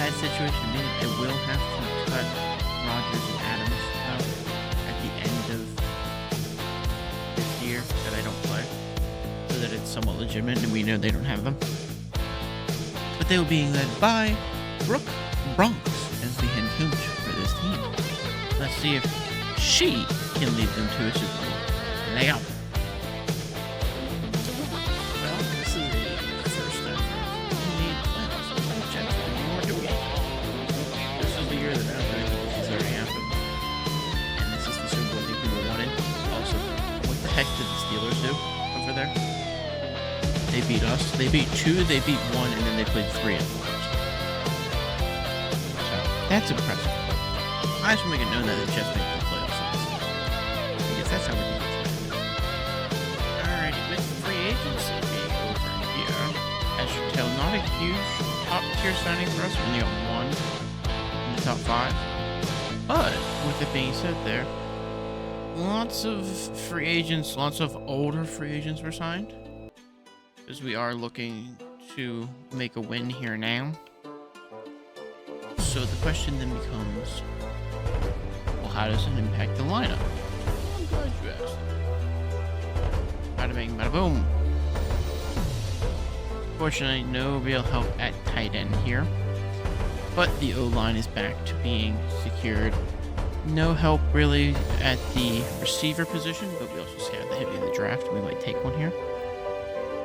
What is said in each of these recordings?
bad situation, maybe I will have to cut Rodgers and Adams out at the end of this year that I don't play, so that it's somewhat legitimate and we know they don't have them. But they will be led by Brooke Bronx as the head coach for this team. Let's see if she can lead them to a Super Bowl. Now. Well, this is the first time we need playoffs. No chance of any more doing it. This is the year that this has already happened. And this is the Super Bowl that people wanted. Also, what the heck did the Steelers do over there? They beat us. They beat 2, they beat 1, and then they played 3 in the playoffs. So, that's impressive. I just want to make it known that they just made the playoffs. Because that's how we do it. Alrighty, with free agency being over here, as you can tell, not a huge top tier signing for us. We only got 1 in the top 5. But, with it being said there, lots of free agents, lots of older free agents were signed. Because we are looking to make a win here now. So the question then becomes, well, how does it impact the lineup? I'm glad you asked. Bada bing, bada boom. Fortunately, no real help at tight end here. But the O-line is back to being secured. No help really at the receiver position, but we also scouted the heavy of the draft. We might take one here.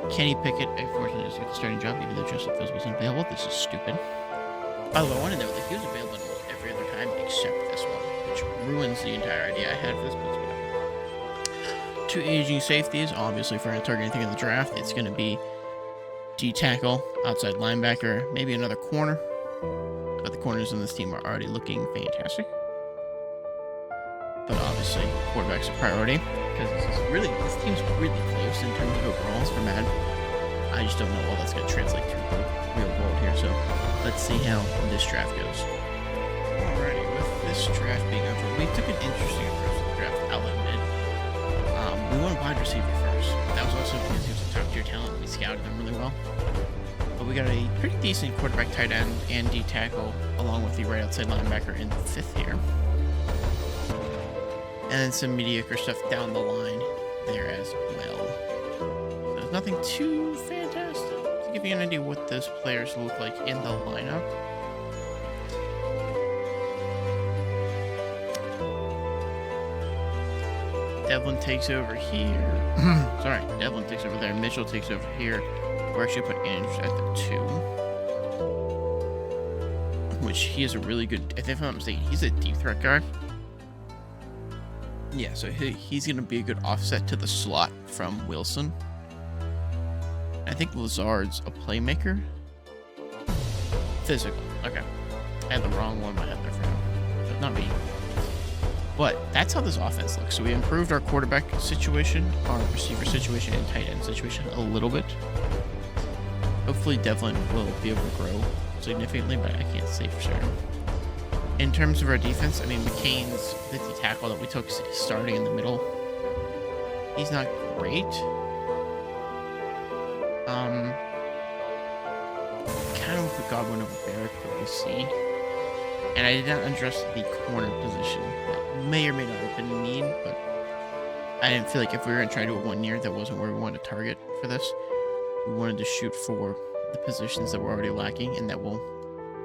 Kenny Pickett, unfortunately, doesn't get the starting job, even though Joseph Fields wasn't available. This is stupid. By the way, I want to note that he was available almost every other time except this one, which ruins the entire idea I had for this, but whatever. 2 aging safeties. Obviously, if we're going to target anything in the draft, it's going to be D-tackle, outside linebacker, maybe another corner. But the corners in this team are already looking fantastic. But obviously, quarterback's a priority, because this team's really close in terms of overalls for Madden. I just don't know all that's going to translate to the real world here, so let's see how this draft goes. Alrighty, with this draft being over, we took an interesting approach to the draft, I'll admit. We went wide receiver first. That was also because he was a top tier talent, and we scouted him really well. But we got a pretty decent quarterback, tight end, and D-tackle, along with the right outside linebacker in the 5th here. And then some mediocre stuff down the line there as well. So there's nothing too fantastic. To give you an idea what those players look like in the lineup. Devlin takes over here. Sorry, Devlin takes over there. Mitchell takes over here. We're actually put Andrews at the 2. Which he is a really good, if I'm not mistaken, he's a deep threat guy. Yeah, so he's going to be a good offset to the slot from Wilson. I think Lazard's a playmaker. Physical. Okay. I had the wrong one in my head there for him. But not me. But that's how this offense looks. So we improved our quarterback situation, our receiver situation, and tight end situation a little bit. Hopefully Devlin will be able to grow significantly, but I can't say for certain. In terms of our defense, I mean, McCain's 50 tackle that we took starting in the middle, he's not great. Kind of put Godwin over Barrett, but we'll see. And I did not address the corner position. That may or may not have been a need, but I didn't feel like if we were going to try to do it 1 year, that wasn't where we wanted to target for this. We wanted to shoot for the positions that we're already lacking and that will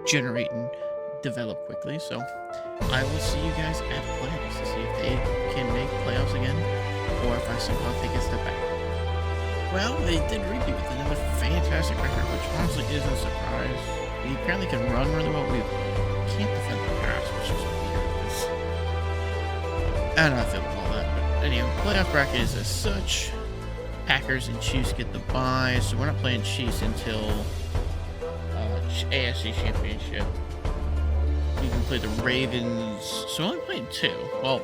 generate and develop quickly. So I will see you guys at playoffs to see if they can make playoffs again, or if I somehow take a step back. Well, they did repeat with another fantastic record, which honestly isn't a surprise. We apparently can run really well. We can't defend the pass, which is weird. I don't know if I feel all that, but anyway, playoff bracket is as such. Packers and Chiefs get the bye, so we're not playing Chiefs until AFC Championship. We can play the Ravens, so we're only playing 2. Well,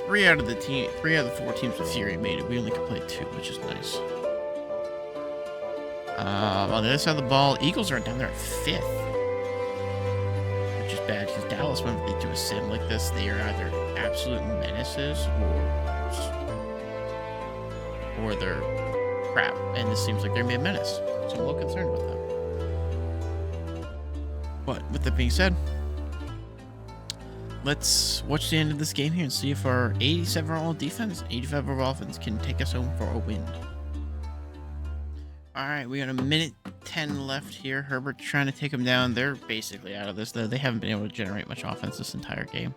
3 out of the 4 teams with Fury made it. We only can play 2, which is nice. On the other side of the ball, Eagles are down there at 5th, which is bad because Dallas, whenever they do a sim like this, they are either absolute menaces or they're crap. And this seems like they're a menace, so I'm a little concerned about them. But with that being said, let's watch the end of this game here and see if our 87 overall defense, 85 overall offense can take us home for a win. All right, we got a minute 10 left here. Herbert's trying to take them down. They're basically out of this, though. They haven't been able to generate much offense this entire game,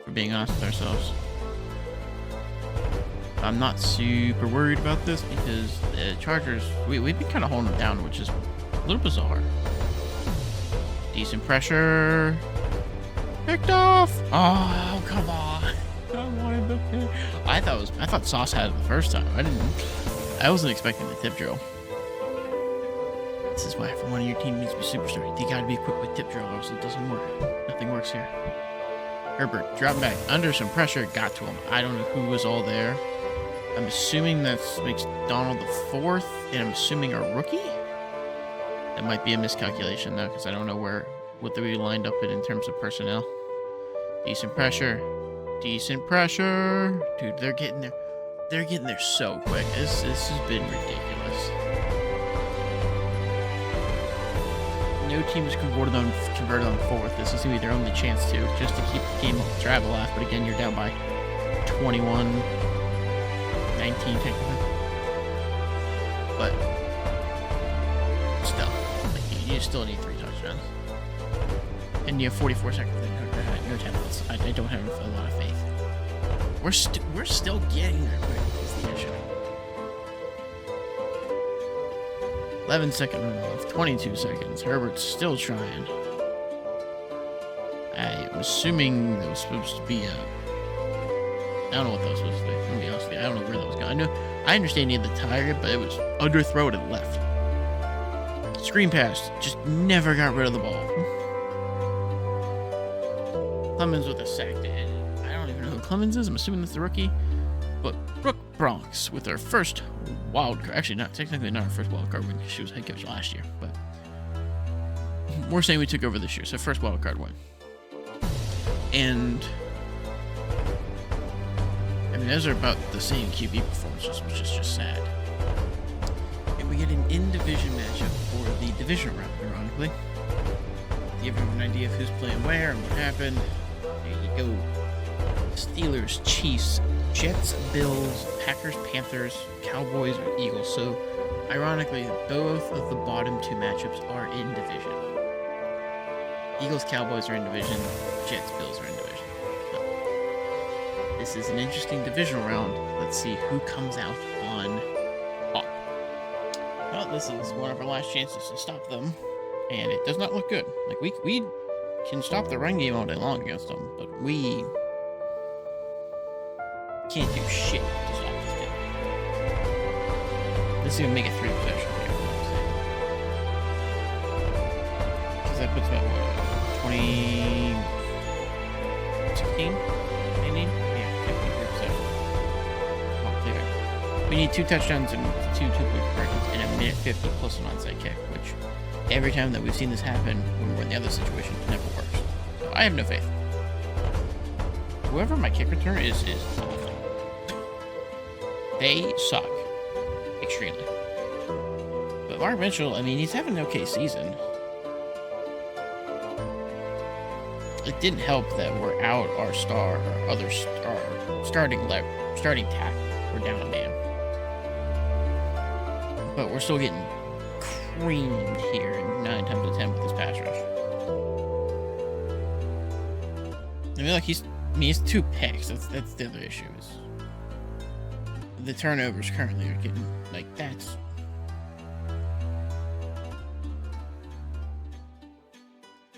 for being honest with ourselves. I'm not super worried about this because the Chargers, we've been kind of holding them down, which is a little bizarre. Decent pressure. Picked off. Oh, come on. I wanted the pick. I thought Sauce had it the first time. I wasn't expecting the tip drill. This is why everyone on your team needs to be superstar. You gotta be equipped with tip drill, or else it doesn't work. Nothing works here. Herbert dropped back under some pressure, got to him. I don't know who was all there. I'm assuming that's McDonald the fourth, and I'm assuming a rookie? That might be a miscalculation though, because I don't know what they lined up in terms of personnel. Decent pressure. Decent pressure. Dude, they're getting there. They're getting there so quick. This has been ridiculous. No team has converted on fourth. This is going to be their only chance to, just to keep the game drive alive. But again, you're down by 21, 19 technically. But still, like, you still need 3 touchdowns. And you have 44 seconds and no timeouts. I don't have a lot of faith. We're still getting there quick, is the issue. 11-second runoff, 22 seconds. Herbert's still trying. I'm assuming that was supposed to be I don't know what that was supposed to be. I'm gonna be honest with you. I don't know where that was going. I understand he had the target, but it was underthrow to the left. Screen pass, just never got rid of the ball. Clemens with a sack to end. I don't even know who Clemens is. I'm assuming that's the rookie. But Brooke Bronx with her first wild card. Actually, technically not her first wild card win because she was head coach last year. But we're saying we took over this year. So first wild card win. And I mean, those are about the same QB performances, which is just sad. And we get an in-division matchup for the division round, ironically. Do you have an idea of who's playing where and what happened? There you go. Steelers, Chiefs, Jets, Bills, Packers, Panthers, Cowboys, or Eagles. So, ironically, both of the bottom 2 matchups are in division. Eagles, Cowboys are in division. Jets, Bills are in division. So, this is an interesting divisional round. Let's see who comes out on top. Well, this is one of our last chances to stop them, and it does not look good. Like, we can stop the run game all day long against them, but we can't do shit to stop this game. This is gonna make it 3 possession game, because that puts about what, 16? 19? Yeah, 53 possessions. Oh, clear. We need 2 touchdowns and 2 two-point conversions in a minute 50 plus an onside kick, which every time that we've seen this happen when we're in the other situation, it never works. So I have no faith. Whoever my kick returner is awful. They suck. Extremely. But Mark Mitchell, I mean, he's having an okay season. It didn't help that we're out our starting tackle. We're down a man. But we're still getting creamed here 9 times out of 10 with this pass rush. I mean, like, he's 2 picks. That's the other issue. Is the turnovers currently are getting, like, that's...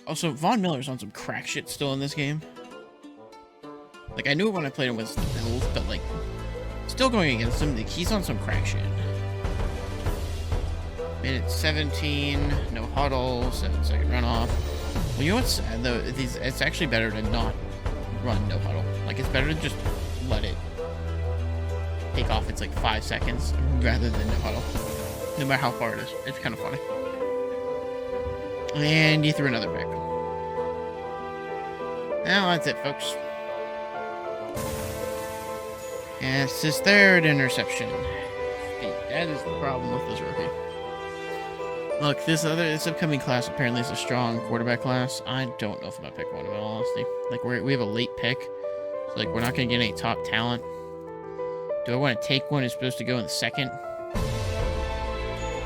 Also, Von Miller's on some crack shit still in this game. Like, I knew it when I played him with the Bills, but, like, still going against him, like, he's on some crack shit. Minute 17, no huddle, 7-second runoff. Well, you know what's sad, though? It's actually better to not run no huddle. Like, it's better to just let it take off. It's like 5 seconds rather than no huddle. No matter how far it is. It's kind of funny. And he threw another pick. Well, that's it, folks. And it's his 3rd interception. That is the problem with this rookie. Look, this upcoming class apparently is a strong quarterback class. I don't know if I'm gonna pick one, in all honesty. Like, we have a late pick, so like we're not gonna get any top talent. Do I want to take one who's supposed to go in the second?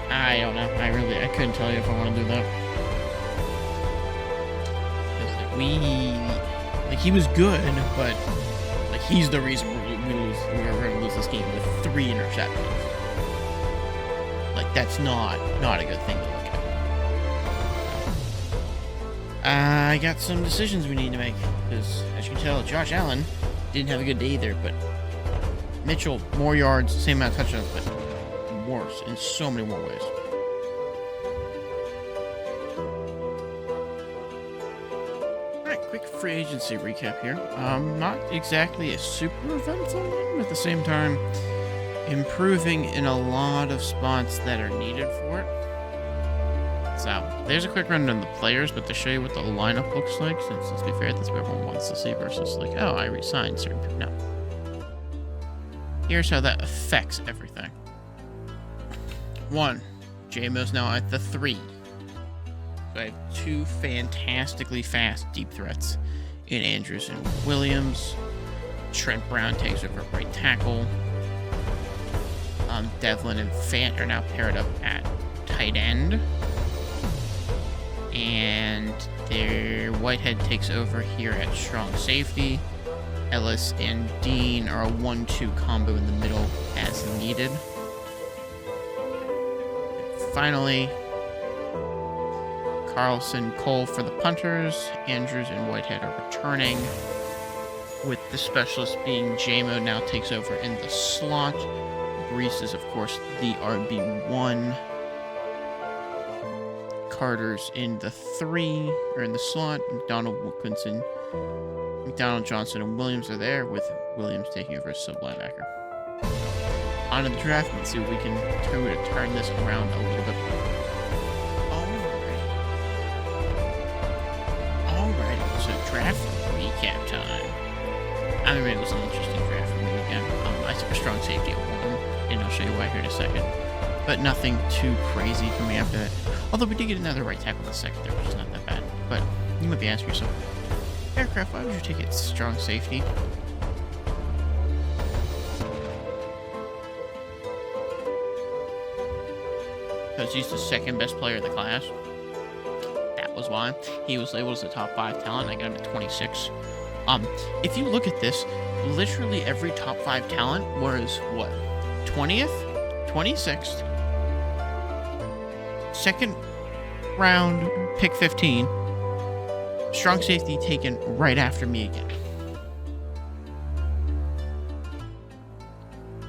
I don't know. I couldn't tell you if I want to do that. Like he was good, but like he's the reason we're gonna lose this game with 3 interceptions. Like that's not a good thing to look at. I got some decisions we need to make because, as you can tell, Josh Allen didn't have a good day either. But Mitchell, more yards, same amount of touchdowns, but worse in so many more ways. Alright, quick free agency recap here. Not exactly a super eventful one, but at the same time, improving in a lot of spots that are needed for it. So, there's a quick run on the players, but to show you what the lineup looks like, since let's be fair, that's what everyone wants to see versus like, oh, I re-signed certain people. No. Here's how that affects everything. 1, J-Mo's now at the 3. So I have 2 fantastically fast deep threats in Andrews and Williams. Trent Brown takes over right tackle. Devlin and Fant are now paired up at tight end. And their Whitehead takes over here at strong safety. Ellis and Dean are a 1-2 combo in the middle as needed. And finally, Carlson, Cole for the punters. Andrews and Whitehead are returning, with the specialist being J-Mo now takes over in the slot. Brees is, of course, the RB1. Carter's in the 3, or in the slot. McDonald, Johnson, and Williams are there, with Williams taking over as sub-linebacker. On to the draft, let's see if we can turn this around a little bit more. Alrighty, so draft recap time. I mean, it was an interesting draft for me again. I took a strong safety at 1, and I'll show you why here in a second. But nothing too crazy for me after that. Although we did get another right tackle in the second there, which is not that bad. But you might be asking yourself, Aircraft, why would you take it strong safety? Because he's the second best player in the class. That was why. He was labeled as a top 5 talent. I got him at 26. If you look at this, literally every top 5 talent was what? 20th? 26th? Second round, pick 15. Strong safety taken right after me again.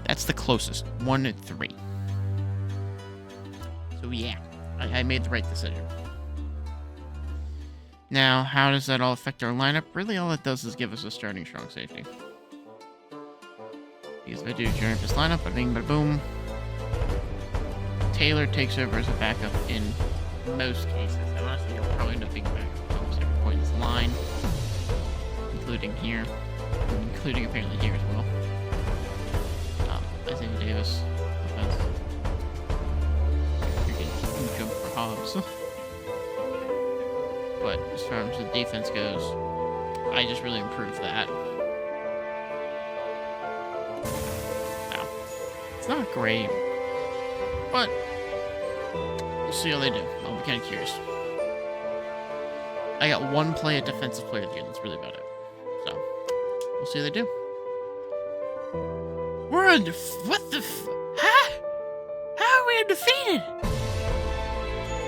That's the closest. 1 and 3. So yeah, I made the right decision. Now, how does that all affect our lineup? Really, all it does is give us a starting strong safety. Because if I do join up this lineup, bada bing, bada boom. Taylor takes over as a backup in most cases. And honestly, he'll probably end up being backup almost every point in this line. Including here. Including apparently here as well. Isaiah Davis. Defense. You're getting jump for Hobbs. But as far as the defense goes, I just really improved that. Now, it's not great, but we'll see how they do. I'll be kind of curious. I got 1 play at defensive player of the year. That's really about it. So, we'll see how they do. We're what the huh? How are we undefeated?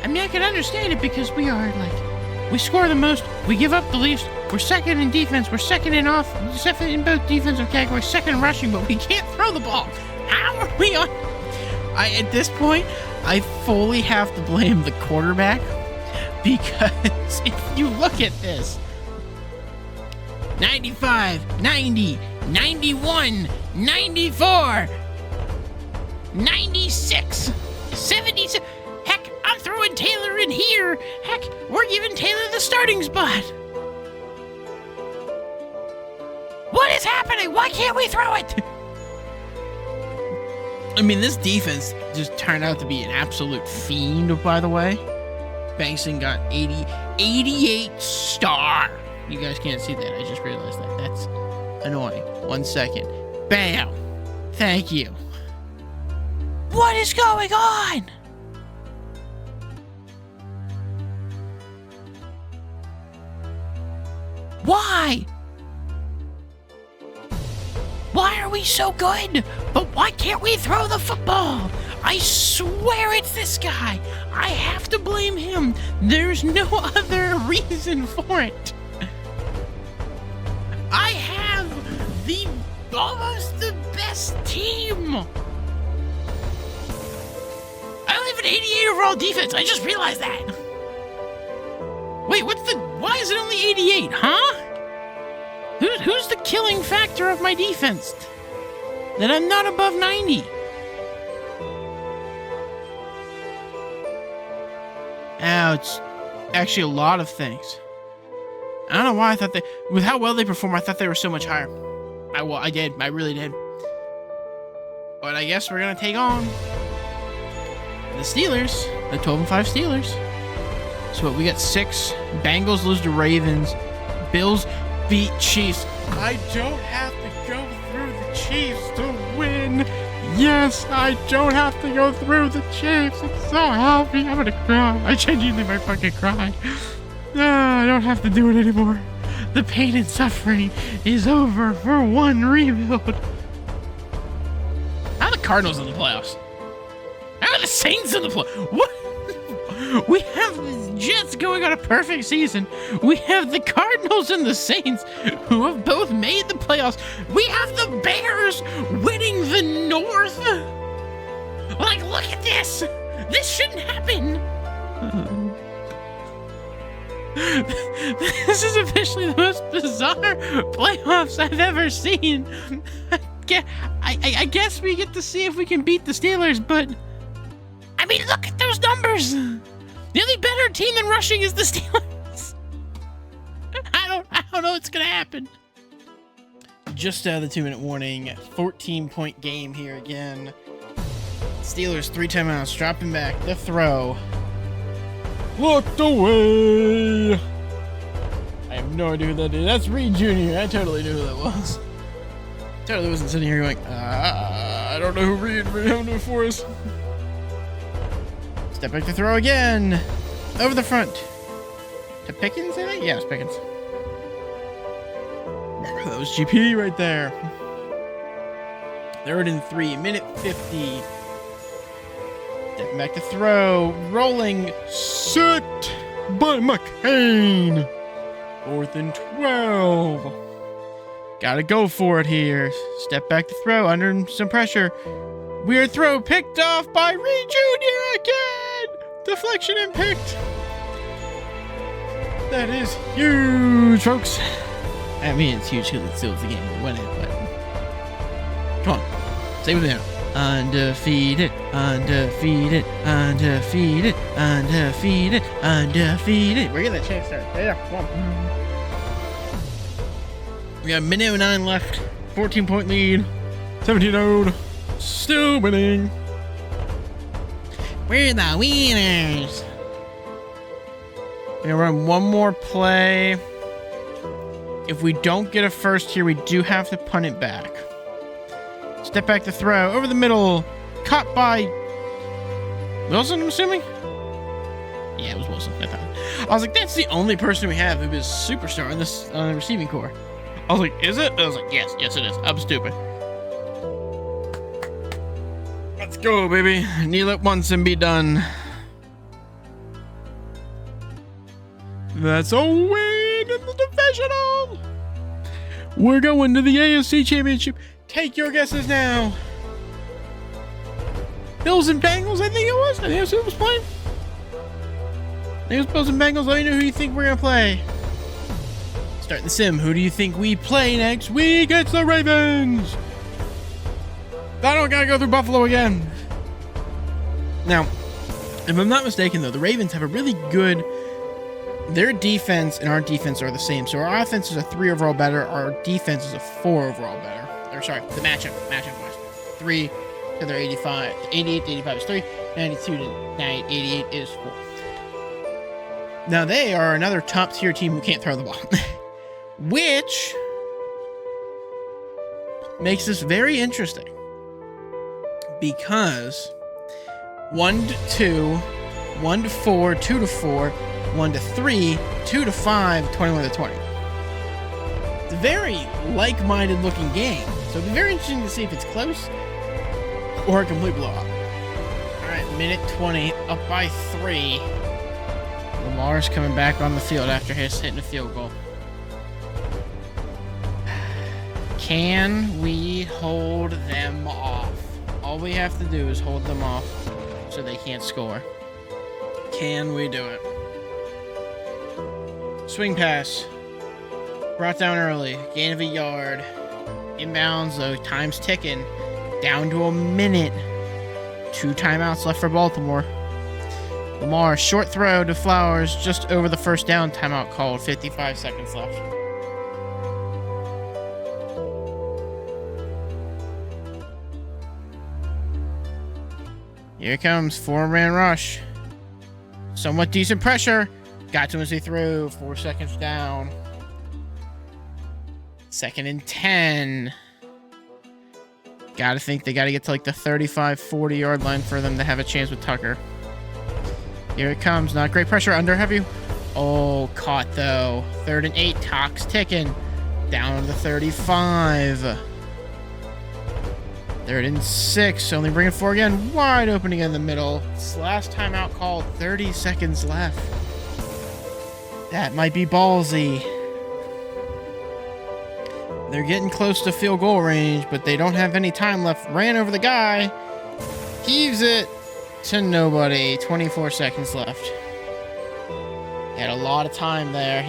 I mean, I can understand it because we are, like, we score the most, we give up the least, we're second in defense, we're second in second in both defensive categories, second in rushing, but we can't throw the ball. How are we on? At this point, I fully have to blame the quarterback, because if you look at this, 95, 90, 91, 94, 96, 76. Heck, I'm throwing Taylor in here. Heck, we're giving Taylor the starting spot. What is happening? Why can't we throw it? I mean, this defense just turned out to be an absolute fiend, by the way. Bankson got 88 star. You guys can't see that. I just realized that. That's annoying. 1 second. Bam. Thank you. What is going on? Why? Why are we so good? But why can't we throw the football? I swear it's this guy. I have to blame him. There's no other reason for it. I have almost the best team. I only have an 88 overall defense. I just realized that. Wait, why is it only 88, huh? Who's the killing factor of my defense? That I'm not above 90. Ow, it's actually a lot of things. I don't know why I thought with how well they perform, I thought they were so much higher. I did. I really did. But I guess we're going to take on the Steelers, the 12-5 Steelers. So what, we got 6. Bengals lose to Ravens. Bills beat Chiefs. I don't have to go through the Chiefs to win. Yes, I don't have to go through the Chiefs. I'm so happy. I'm gonna cry. I genuinely might fucking cry. I don't have to do it anymore. The pain and suffering is over for one rebuild. How are the Cardinals in the playoffs? How are the Saints in the playoffs? What? We have the Jets going on a perfect season. We have the Cardinals and the Saints who have both made the playoffs. We have the Bears winning the North. Like, look at this. This shouldn't happen. This is officially the most bizarre playoffs I've ever seen. I guess we get to see if we can beat the Steelers, but I mean, look at those numbers. The only better team than rushing is the Steelers. I don't know what's gonna happen. Just out of the 2-minute warning, 14-point game here again. Steelers 3 timeouts, dropping back, the throw. Looked away. I have no idea who that is. That's Reed Jr. I totally knew who that was. Totally wasn't sitting here going, I don't know who Reed for us. Step back to throw again. Over the front. To Pickens, I think? Yeah, it's Pickens. That was GP right there. 3rd and 3, minute 50. Stepping back to throw. Rolling. Set by McCain. 4th and 12. Gotta go for it here. Step back to throw under some pressure. Weird throw picked off by Reed Jr. again. Deflection and picked. That is huge, folks. I mean, it's huge because it seals the game. We win it, but come on, say with me now. Undefeated, undefeated, undefeated, undefeated, undefeated. We're getting that chance there. Yeah, come on. We got a minute and 9 left. 14-point lead. 17-0. Still winning. We're the winners. We're gonna run one more play. If we don't get a first here, we do have to punt it back. Step back to throw. Over the middle. Caught by Wilson, I'm assuming? Yeah, it was Wilson. I was like, that's the only person we have who is superstar on this receiving core. I was like, is it? I was like, yes, it is. I'm stupid. Let's go, baby. Kneel it once and be done. That's a win in the divisional. We're going to the AFC Championship. Take your guesses now. Bills and Bengals, I think it was. I think that's who was playing. I think it was Bills and Bengals. Let me know who you think we're going to play. Start the sim. Who do you think we play next week? It's the Ravens. I don't got to go through Buffalo again. Now, if I'm not mistaken, though, the Ravens have a really good... Their defense and our defense are the same. So our offense is a 3 overall better. Our defense is a 4 overall better. Or sorry, the matchup wise. 3 So they're 85. 88 to 85 is 3. 92 to 88 is 4. Now they are another top tier team who can't throw the ball. Which makes this very interesting. Because 1 to 2, 1 to 4, 2 to 4, 1 to 3, 2 to 5, 21 to 20. It's a very like-minded looking game. So it'll be very interesting to see if it's close or a complete blowout. Alright, minute 20, up by 3. Lamar's coming back on the field after hitting a field goal. Can we hold them off? All we have to do is hold them off so they can't score. Can we do it? Swing pass. Brought down early. Gain of a yard. Inbounds, though. Time's ticking. Down to a minute. 2 timeouts left for Baltimore. Lamar, short throw to Flowers just over the first down. Timeout called. 55 seconds left. Here it comes. 4-man rush. Somewhat decent pressure. Got to him as he threw. 4 seconds down. 2nd and 10. Gotta think they gotta get to like the 35, 40 yard line for them to have a chance with Tucker. Here it comes. Not great pressure. Under heavy. Oh, caught though. 3rd and 8. Clock's ticking. Down to the 35. 3rd and 6. Only bringing 4 again. Wide open again in the middle. It's last timeout called. 30 seconds left. That might be ballsy. They're getting close to field goal range, but they don't have any time left. Ran over the guy. Heaves it to nobody. 24 seconds left. He had a lot of time there.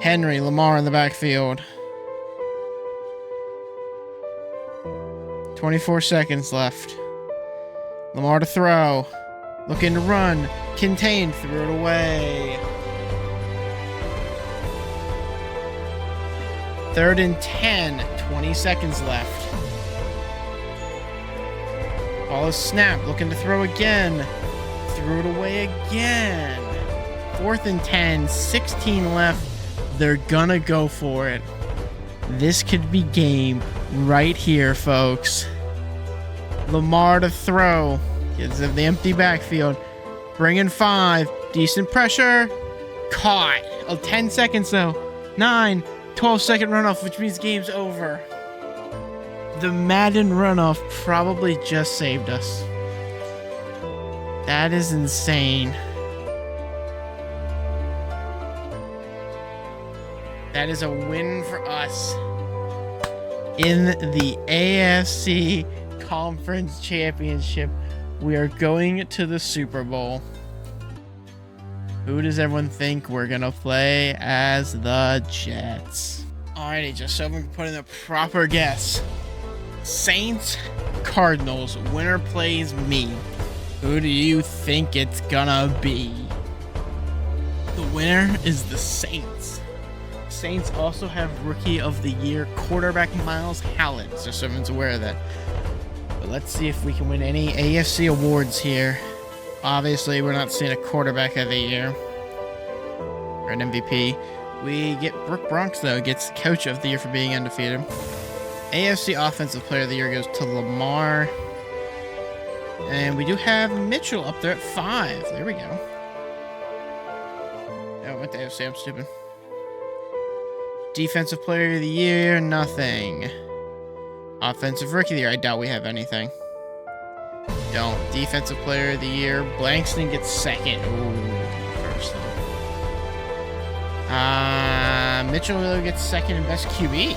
Henry, Lamar in the backfield. 24 seconds left. Lamar to throw. Looking to run. Contained. Threw it away. 3rd and 10. 20 seconds left. Ball is snapped. Looking to throw again. Threw it away again. 4th and 10. 16 left. They're gonna go for it. This could be game right here, folks. Lamar to throw. Gets the empty backfield. Bringing 5. Decent pressure. Caught. 10 seconds though. 9. 12-second runoff, which means game's over. The Madden runoff probably just saved us. That is insane. That is a win for us in the AFC Conference Championship. We are going to the Super Bowl. Who does everyone think we're going to play as the Jets? Alrighty, just so we can put in a proper guess. Saints, Cardinals, winner plays me. Who do you think it's gonna be? The winner is the Saints. Saints also have Rookie of the Year quarterback Miles Allen, just so everyone's aware of that. But let's see if we can win any AFC awards here. Obviously, we're not seeing a quarterback of the year or an MVP. We get Brooke Bronx, though, gets Coach of the Year for being undefeated. AFC Offensive Player of the Year goes to Lamar. And we do have Mitchell up there at 5. There we go. Oh, I went to AFC. I'm stupid. Defensive Player of the Year, nothing. Offensive Rookie of the Year, I doubt we have anything. Don't. Defensive Player of the Year, Blankston gets 2nd. Ooh, first though. Mitchell gets 2nd in Best QB.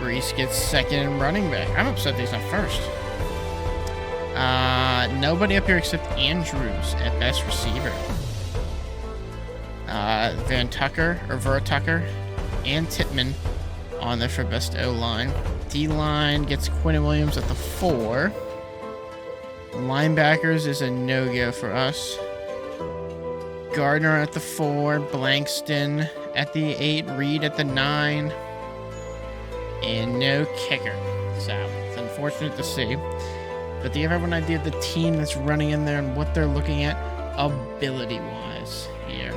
Reese gets 2nd in Running Back. I'm upset that he's not first. Nobody up here except Andrews at Best Receiver. Vera Tucker and Tittman on there for Best O-Line. D-Line gets Quinn Williams at the 4. Linebackers is a no-go for us. Gardner at the 4. Blankston at the 8. Reed at the 9. And no kicker. So it's unfortunate to see. But do you have an idea of the team that's running in there and what they're looking at ability-wise here?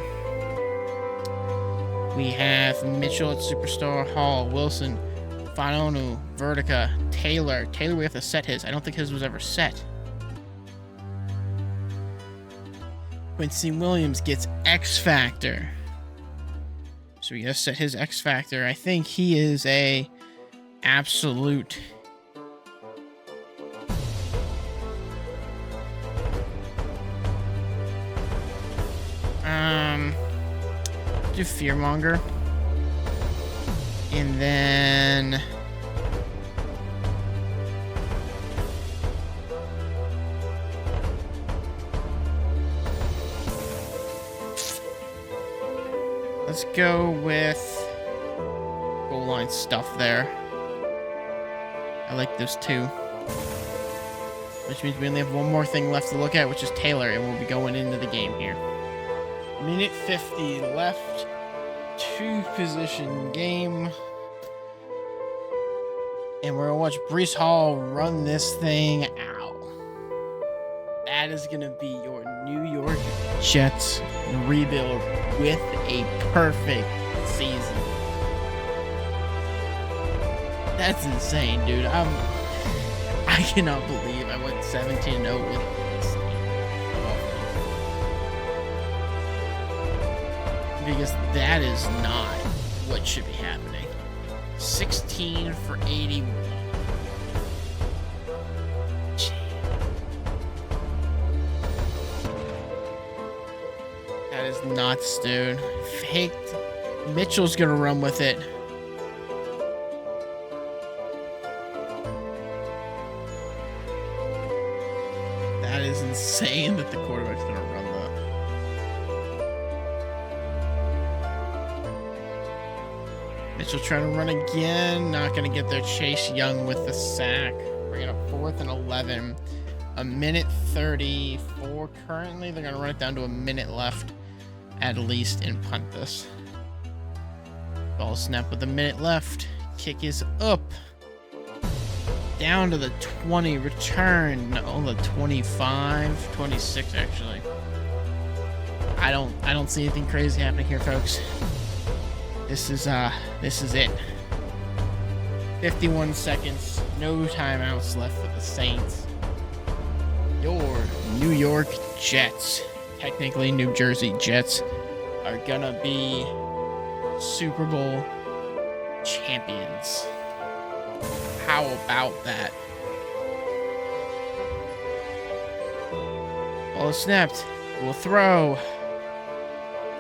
We have Mitchell at Superstar, Hall, Wilson, Fanonu, Vertica, Taylor. Taylor, we have to set his. I don't think his was ever set. Quincy Williams gets X Factor. So we just set his X Factor. I think he is a absolute do Fearmonger. And then let's go with goal line stuff there. I like those two. Which means we only have one more thing left to look at, which is Taylor, and we'll be going into the game here. Minute 50 left. 2-position game. And we're going to watch Breece Hall run this thing out. That is going to be your New York Jets rebuild with a perfect season. That's insane, dude. I cannot believe I went 17-0 with this team. Because that is not what should be happening. 16 for 81. That is nuts, dude. Faked. Mitchell's gonna run with it. That is insane that the quarterback's gonna run that. Mitchell trying to run again. Not gonna get there. Chase Young with the sack. Bringing up 4th and 11. A minute 34 currently. They're gonna run it down to a minute left at least and punt this. Ball snap with a minute left. Kick is up. Down to the 20, return on the 25, 26 actually. I don't see anything crazy happening here, folks. This is it. 51 seconds, no timeouts left for the Saints. Your New York Jets, technically New Jersey Jets, are gonna be Super Bowl champions. How about that? Ball is snapped. We'll throw.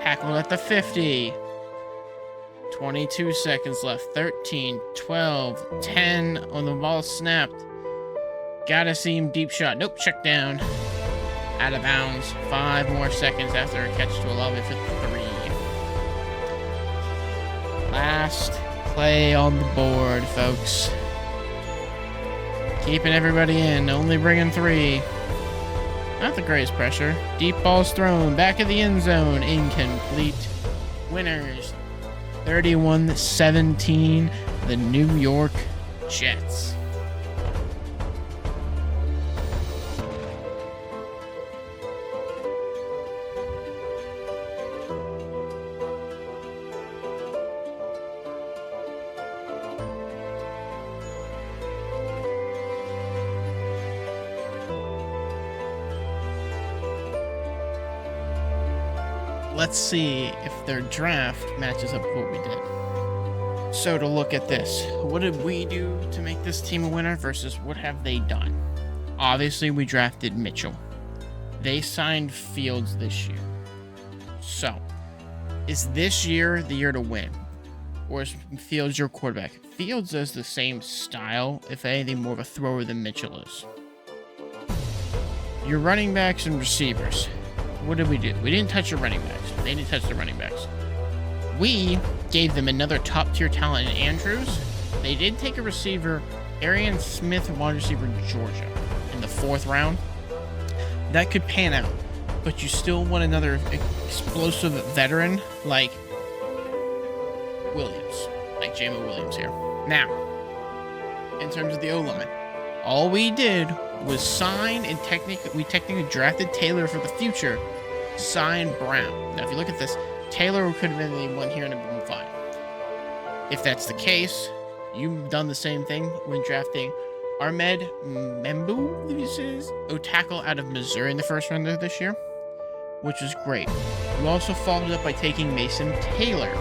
Tackled at the 50. 22 seconds left. 13, 12, 10 on the ball snapped. Gotta see him deep shot. Nope, check down. Out of bounds. 5 more seconds after a catch to 11 for 3. Last play on the board, folks. Keeping everybody in, only bringing 3. Not the greatest pressure. Deep balls thrown, back of the end zone, incomplete. Winners, 31-17, the New York Jets. Let's see if their draft matches up with what we did. So to look at this, what did we do to make this team a winner versus what have they done? Obviously, we drafted Mitchell. They signed Fields this year. So, is this year the year to win? Or is Fields your quarterback? Fields has the same style, if anything, more of a thrower than Mitchell is. Your running backs and receivers. What did we do? We didn't touch your running backs. They didn't touch the running backs. We gave them another top-tier talent in Andrews. They did take a receiver, Arian Smith, wide receiver, Georgia, in the 4th round. That could pan out, but you still want another explosive veteran like Williams, like Jamal Williams here. Now, in terms of the O-line. All we did was sign and we technically drafted Taylor for the future, sign Brown. Now, if you look at this, Taylor could have been the one here and have been fine. If that's the case, you've done the same thing when drafting Ahmed Membu, this is a tackle out of Missouri in the first round of this year, which was great. You also followed up by taking Mason Taylor,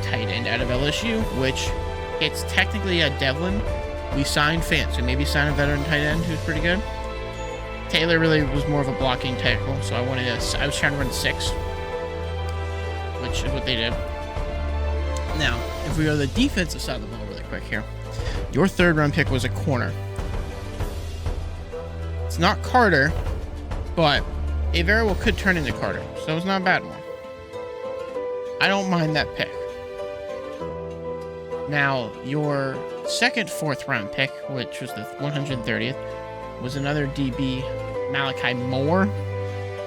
tight end out of LSU, which it's technically a Devlin. We signed Fant, so maybe sign a veteran tight end who's pretty good. Taylor really was more of a blocking tackle, so I was trying to run 6, which is what they did. Now, if we go to the defensive side of the ball really quick here, your 3rd round pick was a corner. It's not Carter, but it very well could turn into Carter, so it's not a bad one. I don't mind that pick. Now, your 2nd 4th round pick, which was the 130th, was another DB, Malachi Moore.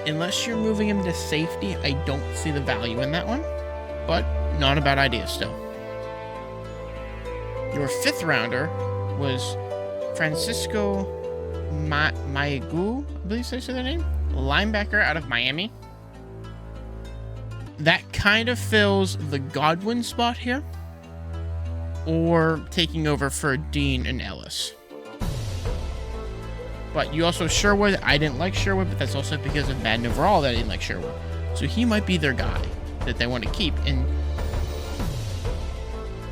Unless you're moving him to safety, I don't see the value in that one, but not a bad idea still. Your 5th rounder was Francisco Maegu, I believe I said their name, linebacker out of Miami. That kind of fills the Godwin spot here, or taking over for Dean and Ellis. But you also Sherwood. I didn't like Sherwood, but that's also because of Madden overall that I didn't like Sherwood. So he might be their guy that they want to keep, and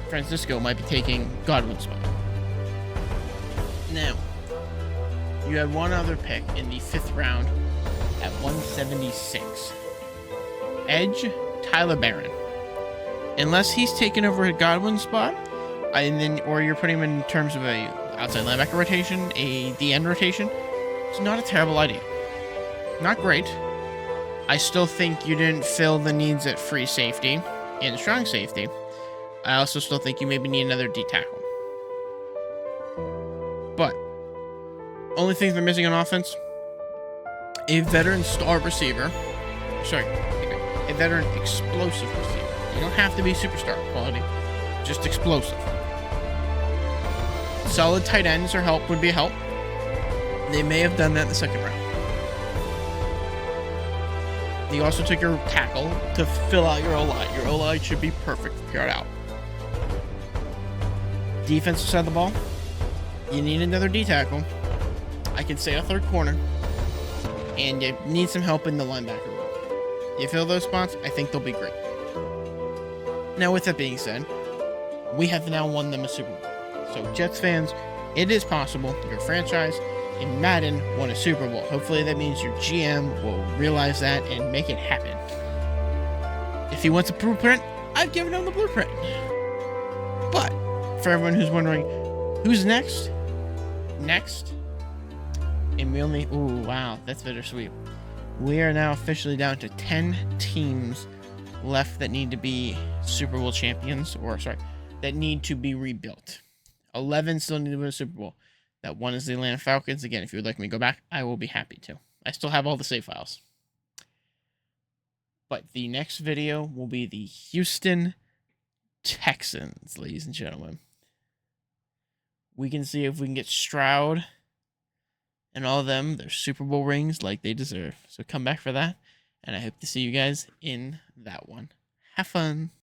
Francisco might be taking Godwin's spot. Now, you had one other pick in the 5th round at 176. Edge, Tyler Barron. Unless he's taken over Godwin's spot, or you're putting him in terms of a outside linebacker rotation, a DN rotation, it's not a terrible idea. Not great. I still think you didn't fill the needs at free safety and strong safety. I also still think you maybe need another D tackle. But only things they're missing on offense: a veteran star receiver. A veteran explosive receiver. You don't have to be superstar quality, just explosive. Solid tight ends would be a help. They may have done that in the 2nd round. You also took your tackle to fill out your O-line. Your O-line should be perfect from here out. Defensive side of the ball, you need another D tackle. I can say a 3rd corner, and you need some help in the linebacker role. You fill those spots, I think they'll be great. Now, with that being said, we have now won them a Super Bowl. So, Jets fans, it is possible your franchise in Madden won a Super Bowl. Hopefully that means your GM will realize that and make it happen. If he wants a blueprint, I've given him the blueprint. But for everyone who's wondering who's next, and we only, ooh, wow, that's bittersweet. We are now officially down to 10 teams left that need to be Super Bowl champions, that need to be rebuilt. 11 still need to win a Super Bowl. That one is the Atlanta Falcons. Again, if you would like me to go back, I will be happy to. I still have all the save files. But the next video will be the Houston Texans, ladies and gentlemen. We can see if we can get Stroud and all of them their Super Bowl rings like they deserve. So come back for that, and I hope to see you guys in that one. Have fun.